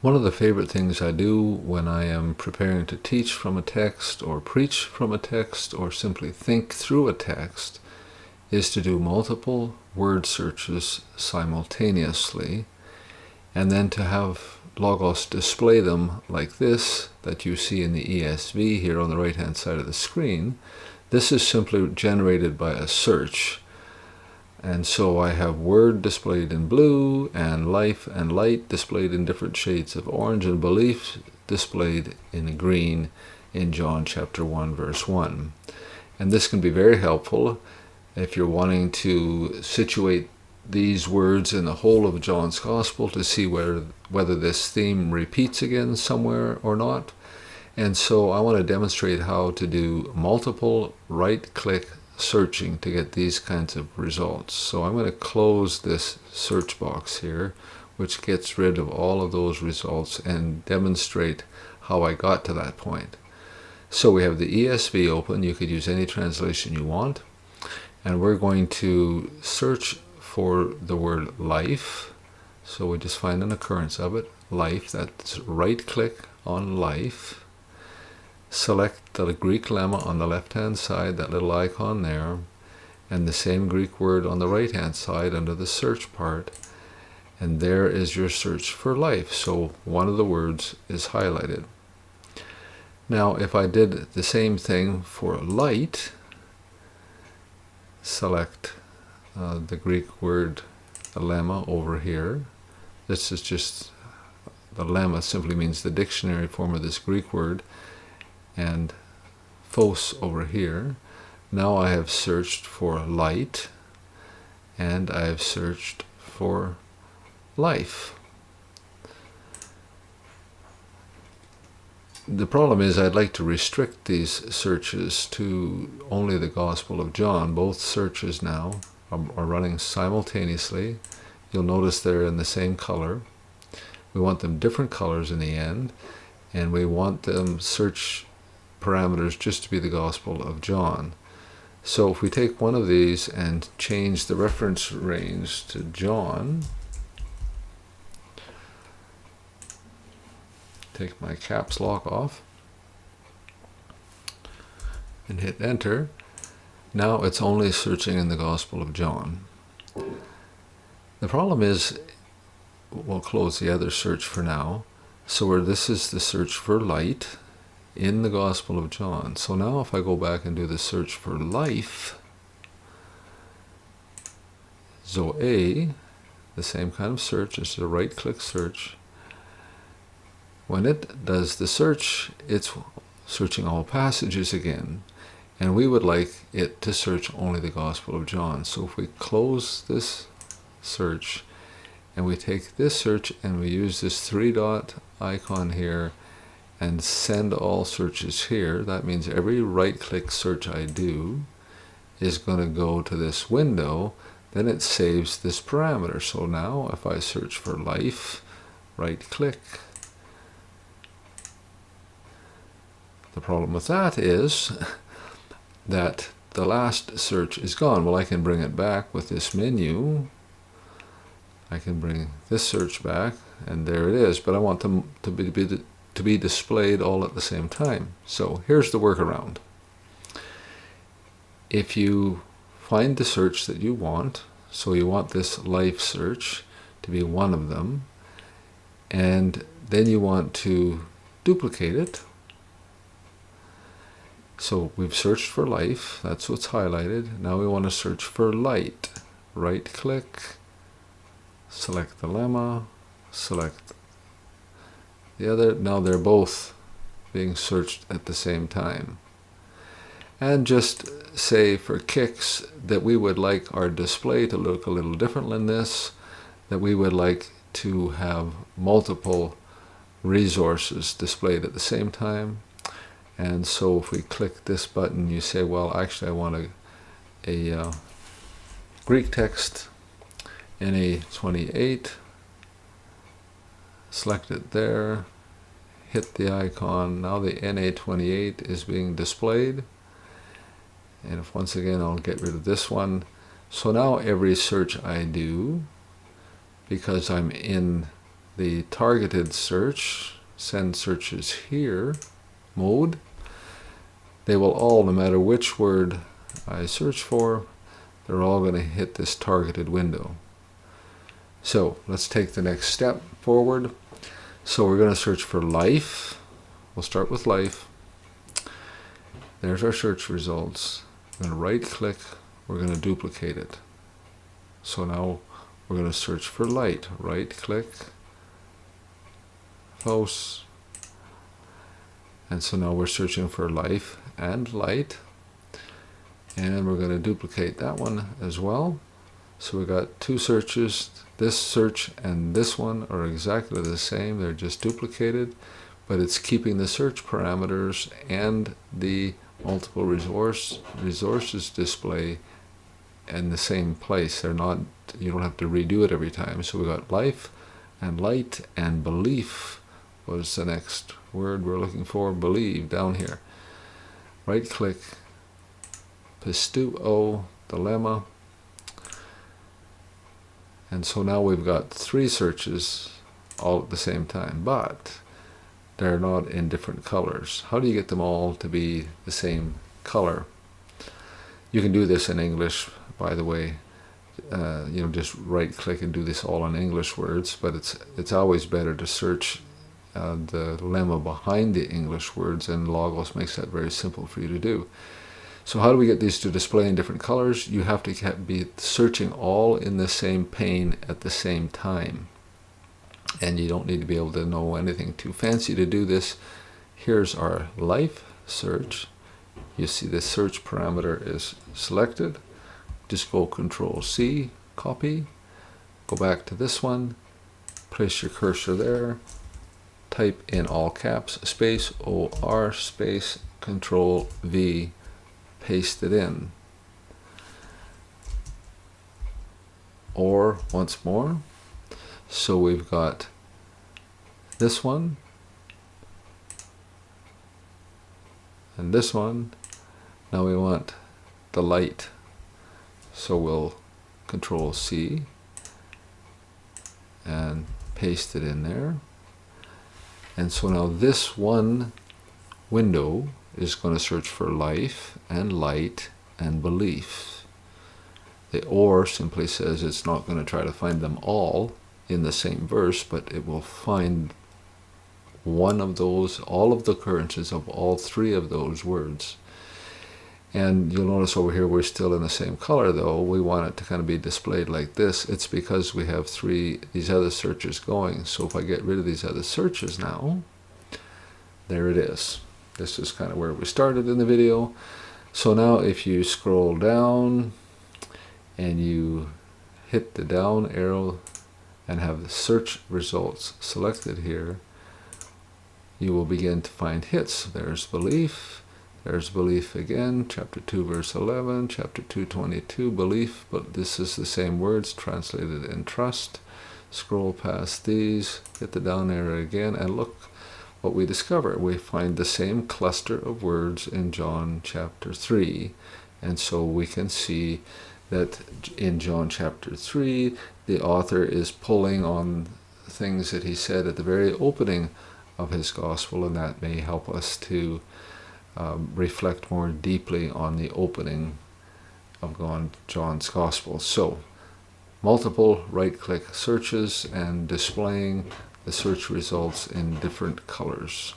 One of the favorite things I do when I am preparing to teach from a text or preach from a text or simply think through a text is to do multiple word searches simultaneously, and then to have Logos display them like this that you see in the ESV here on the right hand side of the screen. This is simply generated by a search. And so I have word displayed in blue, and life and light displayed in different shades of orange, and belief displayed in green in John chapter 1 verse 1. And this can be very helpful if you're wanting to situate these words in the whole of John's Gospel to see whether this theme repeats again somewhere or not. And so I want to demonstrate how to do multiple right-click searching to get these kinds of results. So I'm going to close this search box here, which gets rid of all of those results, and demonstrate how I got to that point. So we have the ESV open. You could use any translation you want. And we're going to search for the word life. So we just find an occurrence of it, life. That's right-click on life. Select the Greek lemma on the left-hand side, that little icon there, and the same Greek word on the right-hand side under the search part. And there is your search for life. So one of the words is highlighted. Now, if I did the same thing for light, select the Greek word lemma over here. This is just, the lemma simply means the dictionary form of this Greek word, and phos over here. Now I have searched for light, and I have searched for life. The problem is I'd like to restrict these searches to only the Gospel of John. Both searches now are running simultaneously. You'll notice they're in the same color. We want them different colors in the end, and we want them search parameters just to be the Gospel of John. So if we take one of these and change the reference range to John, take my caps lock off and hit enter, now it's only searching in the Gospel of John. The problem is, we'll close the other search for now. So where this is the search for light in the Gospel of John. So now if I go back and do the search for life, Zoe, the same kind of search, it's a right-click search. When it does the search, it's searching all passages again, and we would like it to search only the Gospel of John. So if we close this search and we take this search and we use this three-dot icon here and send all searches here, that means every right-click search I do is going to go to this window. Then it saves this parameter. So now if I search for life, right-click. The problem with that is that the last search is gone. Well, I can bring it back with this menu. I can bring this search back, and there it is. But I want them to be displayed all at the same time. So here's the workaround. If you find the search that you want, so you want this life search to be one of them, and then you want to duplicate it. So we've searched for life, that's what's highlighted. Now we want to search for light. Right click, select the lemma, select the other. Now they're both being searched at the same time. And just say for kicks that we would like our display to look a little different than this, that we would like to have multiple resources displayed at the same time. And so if we click this button, you say, well, actually I want a Greek text, NA28, select it there, hit the icon. Now the NA28 is being displayed. And if once again, I'll get rid of this one. So now every search I do, because I'm in the targeted search, send searches here mode, they will all, no matter which word I search for, they're all going to hit this targeted window. So let's take the next step forward. So we're going to search for life. We'll start with life. There's our search results. I'm going to right click. We're going to duplicate it. So now we're going to search for light. Right click, close. And so now we're searching for life and light. And we're going to duplicate that one as well. So we got two searches. This search and this one are exactly the same. They're just duplicated, but it's keeping the search parameters and the multiple resources display in the same place. They're not, you don't have to redo it every time. So we got life and light and belief was the next word we're looking for. Believe down here. Right click, Pistuo, the lemma. And so now we've got three searches all at the same time, but they're not in different colors. How do you get them all to be the same color? You can do this in English, by the way. Just right click and do this all on English words, but it's always better to search the lemma behind the English words, and Logos makes that very simple for you to do. So how do we get these to display in different colors? You have to be searching all in the same pane at the same time. And you don't need to be able to know anything too fancy to do this. Here's our life search. You see the search parameter is selected. Just go Control C, copy. Go back to this one. Place your cursor there. Type in all caps, space OR, space Control V. Paste it in. Or once more. So we've got this one and this one. Now we want the light. So we'll Control C and paste it in there. And so now this one window is going to search for life and light and belief. The OR simply says it's not going to try to find them all in the same verse, but it will find one of those, all of the occurrences of all three of those words. And you'll notice over here we're still in the same color, though. We want it to kind of be displayed like this. It's because we have these other searches going. So if I get rid of these other searches now, there it is. This is kind of where we started in the video. So now if you scroll down and you hit the down arrow and have the search results selected here, you will begin to find hits. There's belief. There's belief again. Chapter 2 verse 11. Chapter 2:22 belief. But this is the same words translated in trust. Scroll past these. Hit the down arrow again and look what we discover. We find the same cluster of words in John chapter 3. And so we can see that in John chapter 3, the author is pulling on things that he said at the very opening of his gospel, and that may help us to reflect more deeply on the opening of John's gospel. So, multiple right-click searches and displaying the search results in different colors.